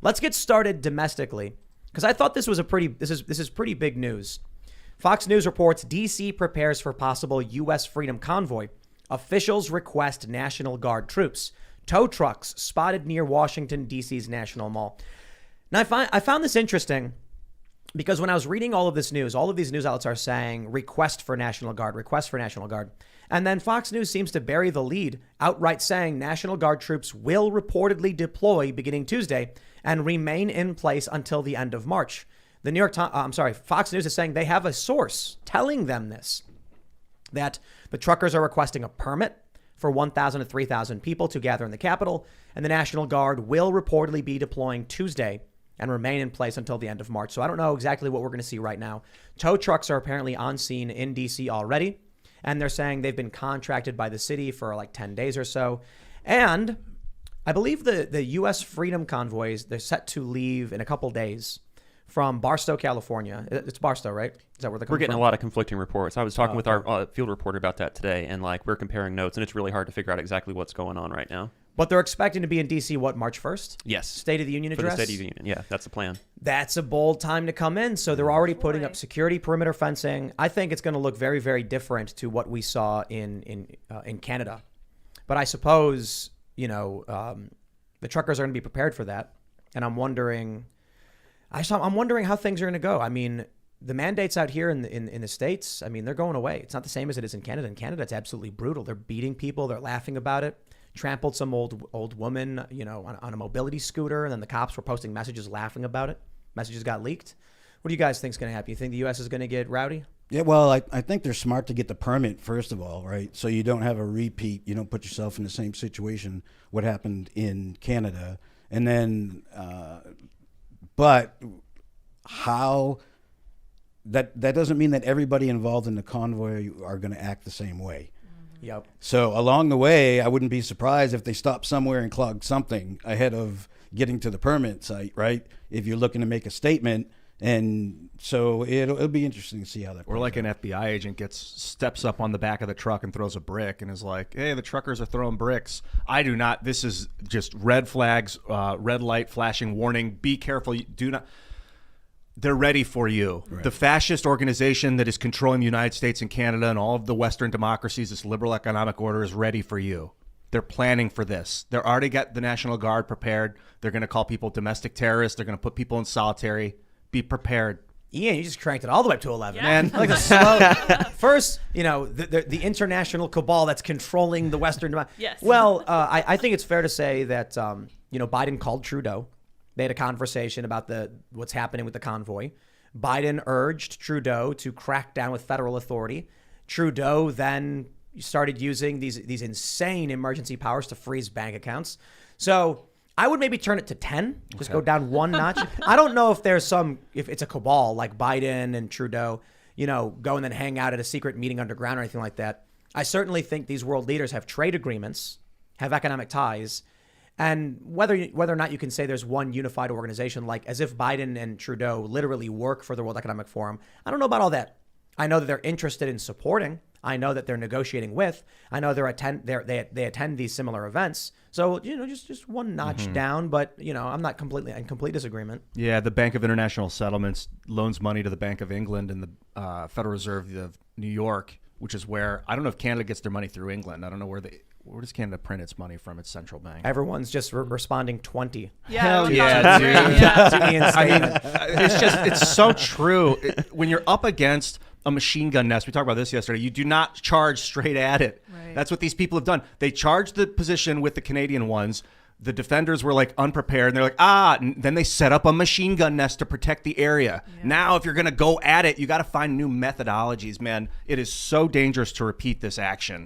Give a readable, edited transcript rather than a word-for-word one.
Let's get started domestically, because I thought this was this is pretty big news. Fox News reports D.C. prepares for possible U.S. Freedom Convoy. Officials request National Guard troops. Tow trucks spotted near Washington, D.C.'s National Mall. Now, I found this interesting because when I was reading all of this news, all of these news outlets are saying request for National Guard. And then Fox News seems to bury the lead, outright saying National Guard troops will reportedly deploy beginning Tuesday and remain in place until the end of March. Fox News is saying they have a source telling them this, that the truckers are requesting a permit for 1,000 to 3,000 people to gather in the Capitol, and the National Guard will reportedly be deploying Tuesday and remain in place until the end of March. So I don't know exactly what we're going to see right now. Tow trucks are apparently on scene in D.C. already, and they're saying they've been contracted by the city for like 10 days or so. And I believe the U.S. Freedom Convoys, they're set to leave in a couple days from Barstow, California. It's Barstow, right? Is that where they're coming from? We're getting a lot of conflicting reports. I was talking with our field reporter about that today, and like we're comparing notes, and it's really hard to figure out exactly what's going on right now. But they're expecting to be in D.C., what, March 1st? Yes. State of the Union address? For the State of the Union, yeah, that's the plan. That's a bold time to come in. So they're already putting up security perimeter fencing. I think it's going to look very, very different to what we saw in Canada. But I suppose, the truckers are going to be prepared for that. And I'm wondering how things are going to go. I mean, the mandates out here in the States, I mean, they're going away. It's not the same as it is in Canada. In Canada, it's absolutely brutal. They're beating people. They're laughing about it. Trampled some old woman, on a mobility scooter, and then the cops were posting messages laughing about it. Messages got leaked. What do you guys think is going to happen? You think the U.S. is going to get rowdy? Yeah, well, I think they're smart to get the permit, first of all, right? So you don't have a repeat. You don't put yourself in the same situation what happened in Canada. And then, but how... That doesn't mean that everybody involved in the convoy are going to act the same way. Yep. So along the way, I wouldn't be surprised if they stopped somewhere and clogged something ahead of getting to the permit site, right? If you're looking to make a statement. And so it'll be interesting to see how that. Or like an FBI agent steps up on the back of the truck and throws a brick and is like, "Hey, the truckers are throwing bricks. I do not. This is just red flags, red light flashing warning. Be careful. Do not." They're ready for you. Right. The fascist organization that is controlling the United States and Canada and all of the Western democracies, this liberal economic order, is ready for you. They're planning for this. They're already got the National Guard prepared. They're going to call people domestic terrorists. They're going to put people in solitary. Be prepared. Ian, you just cranked it all the way up to 11. Yeah. Man. Like a slow. First, the international cabal that's controlling the Western. Yes. Well, I think it's fair to say that, Biden called Trudeau. They had a conversation about what's happening with the convoy. Biden urged Trudeau to crack down with federal authority. Trudeau then started using these insane emergency powers to freeze bank accounts. So I would maybe turn it to 10, just go down one notch. I don't know if if it's a cabal like Biden and Trudeau, go and then hang out at a secret meeting underground or anything like that. I certainly think these world leaders have trade agreements, have economic ties. And whether or not you can say there's one unified organization, like as if Biden and Trudeau literally work for the World Economic Forum, I don't know about all that. I know that they're interested in supporting. I know that they're negotiating with. I know they attend these similar events. So just one notch down. But I'm not completely in complete disagreement. Yeah, the Bank of International Settlements loans money to the Bank of England and the Federal Reserve of New York, which is where I don't know if Canada gets their money through England. I don't know where does Canada print its money from? Its central bank. Everyone's just responding 20. Yeah, hell yeah, dude. Yeah. I mean, it's so true. When you're up against a machine gun nest, we talked about this yesterday, you do not charge straight at it. Right. That's what these people have done. They charged the position with the Canadian ones. The defenders were like unprepared, and they're like, and then they set up a machine gun nest to protect the area. Yeah. Now, if you're going to go at it, you got to find new methodologies, man. It is so dangerous to repeat this action.